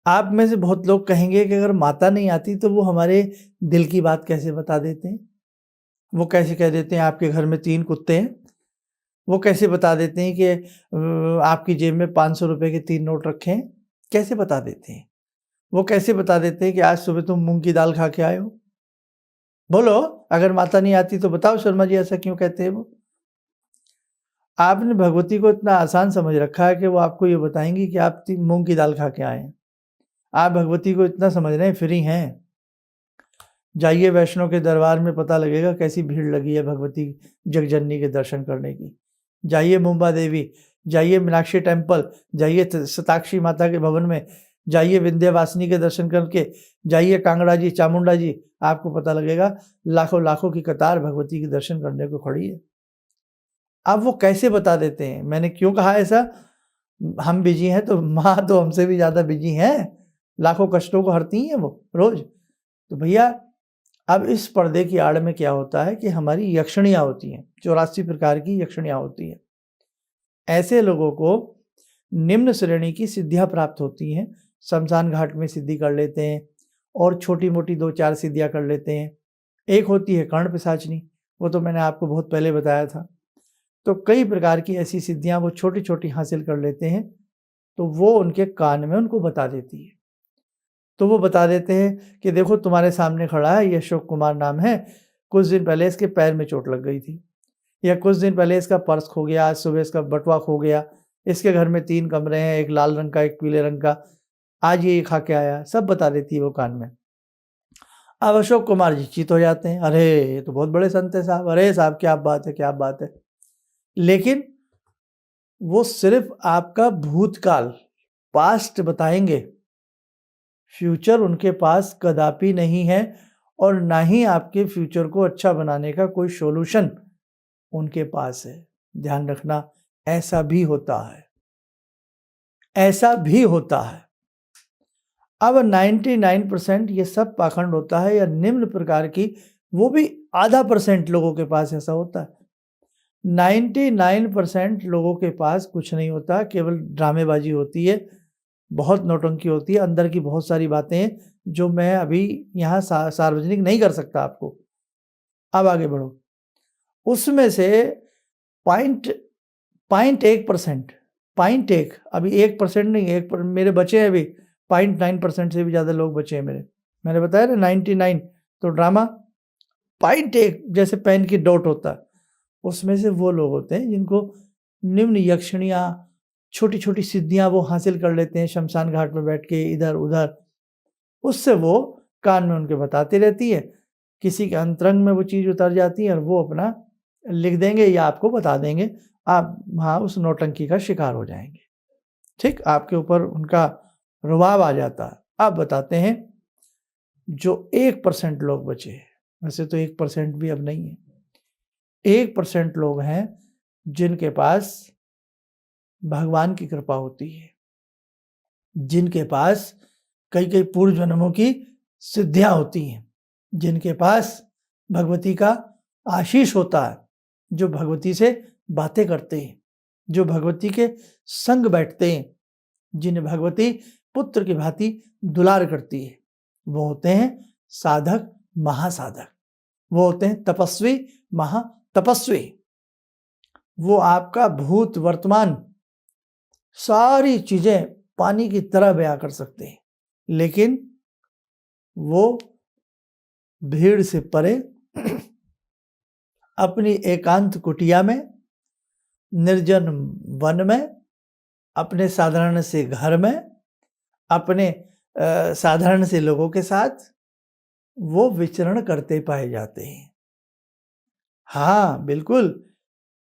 आप में से बहुत लोग कहेंगे कि अगर माता नहीं आती तो वो हमारे दिल की बात कैसे बता देते हैं? वो कैसे कह देते हैं आपके घर में 3 कुत्ते हैं? वो कैसे बता देते हैं कि आपकी जेब में 500 रुपए के 3 नोट रखे हैं? कैसे बता देते हैं? वो कैसे बता देते हैं कि आज सुबह तुम मूँग की दाल खा के आए हो? बोलो, अगर माता नहीं आती तो बताओ शर्मा जी ऐसा क्यों कहते हैं वो? आपने भगवती को इतना आसान समझ रखा है कि वो आपको ये बताएँगी कि आप मूँग की दाल खा के आए हैं। आप भगवती को इतना समझ रहे हैं फ्री हैं। जाइए वैष्णो के दरबार में पता लगेगा कैसी भीड़ लगी है भगवती जगजननी के दर्शन करने की। जाइए मुंबा देवी, जाइए मीनाक्षी टेम्पल, जाइए शताक्षी माता के भवन में, जाइए विंध्यवासिनी के दर्शन करके, जाइए कांगड़ा जी, चामुंडा जी, आपको पता लगेगा लाखों लाखों की कतार भगवती के दर्शन करने को खड़ी है। अब वो कैसे बता देते हैं? मैंने क्यों कहा ऐसा? हम बिजी हैं तो माँ तो हमसे भी ज़्यादा बिजी हैं, लाखों कष्टों को हरती हैं वो रोज़। तो भैया अब इस पर्दे की आड़ में क्या होता है कि हमारी यक्षिणियाँ होती हैं, 84 प्रकार की यक्षिणियाँ होती हैं। ऐसे लोगों को निम्न श्रेणी की सिद्धियाँ प्राप्त होती हैं, शमशान घाट में सिद्धि कर लेते हैं और छोटी-मोटी 2-4 सिद्धियाँ कर लेते हैं। एक होती है कर्ण पिशाचिनी, वो तो मैंने आपको बहुत पहले बताया था। तो कई प्रकार की ऐसी सिद्धियाँ वो छोटी-छोटी हासिल कर लेते हैं, तो वो उनके कान में उनको बता देती है। तो वो बता देते हैं कि देखो तुम्हारे सामने खड़ा है, ये अशोक कुमार नाम है, कुछ दिन पहले इसके पैर में चोट लग गई थी, या कुछ दिन पहले इसका पर्स खो गया, आज सुबह इसका बटुआ खो गया, इसके घर में 3 कमरे हैं, एक लाल रंग का, एक पीले रंग का, आज ये खा के आया, सब बता देती है वो कान में। अब अशोक कुमार जी चित हो जाते हैं, अरे ये तो बहुत बड़े संत है साहब, अरे साहब क्या बात है, क्या बात है। लेकिन वो सिर्फ आपका भूतकाल, पास्ट बताएंगे, फ्यूचर उनके पास कदापि नहीं है और ना ही आपके फ्यूचर को अच्छा बनाने का कोई सॉल्यूशन उनके पास है। ध्यान रखना, ऐसा भी होता है, ऐसा भी होता है। अब 99% ये सब पाखंड होता है या निम्न प्रकार की, वो भी आधा % लोगों के पास ऐसा होता है। 99% लोगों के पास कुछ नहीं होता, केवल ड्रामेबाजी होती है, बहुत नौटंकी होती है, अंदर की बहुत सारी बातें हैं जो मैं अभी यहाँ सार्वजनिक नहीं कर सकता आपको। अब आगे बढ़ो। उसमें से पॉइंट 0.1%, 0.1, अभी 1% नहीं, मेरे बचे हैं अभी 0.9% से भी ज़्यादा लोग बचे हैं मेरे। मैंने बताया ना 99 तो ड्रामा 0.1 जैसे पेन की डॉट होता है, उसमें से वो लोग होते हैं जिनको निम्न यक्षिणियाँ, छोटी-छोटी सिद्धियाँ वो हासिल कर लेते हैं शमशान घाट में बैठ के इधर-उधर। उससे वो कान में उनके बताती रहती है, किसी के अंतरंग में वो चीज़ उतर जाती है और वो अपना लिख देंगे या आपको बता देंगे, आप वहाँ उस नौटंकी का शिकार हो जाएँगे। ठीक? आपके ऊपर उनका रुबाब आ जाता है। अब बताते हैं, जो 1% लोग बचे हैं, वैसे तो 1% भी अब नहीं है। 1% लोग हैं जिनके पास भगवान की कृपा होती है, जिनके पास कई-कई पूर्व जन्मों की सिद्धियाँ होती हैं, जिनके पास भगवती का आशीष होता है, जो भगवती से बातें करते हैं, जो भगवती के संग बैठते हैं, जिन्हें भगवती पुत्र की भांति दुलार करती है, वो होते हैं साधक, महासाधक। वो होते हैं तपस्वी, महातपस्वी। वो आपका भूत, वर्तमान सारी चीज़ें पानी की तरह बयाँ कर सकते हैं, लेकिन वो भीड़ से परे अपनी एकांत कुटिया में, निर्जन वन में, अपने साधारण से घर में, अपने साधारण से लोगों के साथ वो विचरण करते पाए जाते हैं। हाँ, बिल्कुल,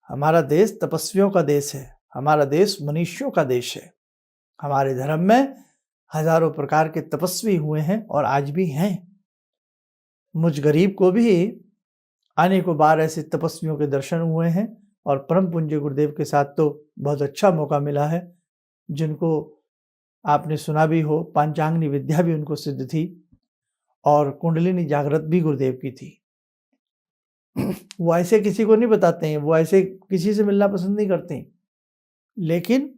हमारा देश तपस्वियों का देश है, हमारा देश मनुष्यों का देश है। हमारे धर्म में हज़ारों प्रकार के तपस्वी हुए हैं और आज भी हैं। मुझ गरीब को भी अनेकों बार ऐसे तपस्वियों के दर्शन हुए हैं और परम पूज्य गुरुदेव के साथ तो बहुत अच्छा मौका मिला है, जिनको आपने सुना भी हो, पांचांगनी विद्या भी उनको सिद्ध थी और कुंडलिनी जागृत भी गुरुदेव की थी। वो ऐसे किसी को नहीं बताते हैं, वो ऐसे किसी से मिलना पसंद नहीं करते हैं। लेकिन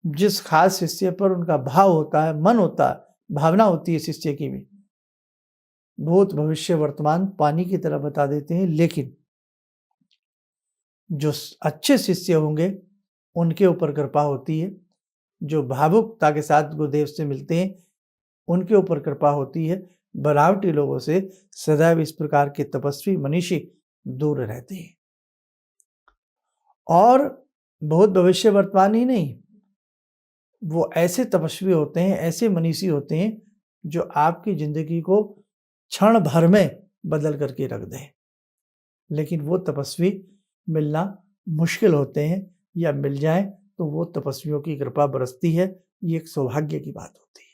जिस खास शिष्य पर उनका भाव होता है, मन होता है, भावना होती है शिष्य की भी, भूत भविष्य वर्तमान पानी की तरह बता देते हैं। लेकिन जो अच्छे शिष्य होंगे उनके ऊपर कृपा होती है, जो भावुकता के साथ गुरुदेव से मिलते हैं उनके ऊपर कृपा होती है। बनावटी लोगों से सदैव इस प्रकार के तपस्वी मनीषी दूर रहते हैं। और बहुत भविष्य वर्तमान ही नहीं, वो ऐसे तपस्वी होते हैं, ऐसे मनीषी होते हैं जो आपकी जिंदगी को क्षण भर में बदल करके रख दें। लेकिन वो तपस्वी मिलना मुश्किल होते हैं, या मिल जाएं तो वो तपस्वियों की कृपा बरसती है। ये एक सौभाग्य की बात होती है।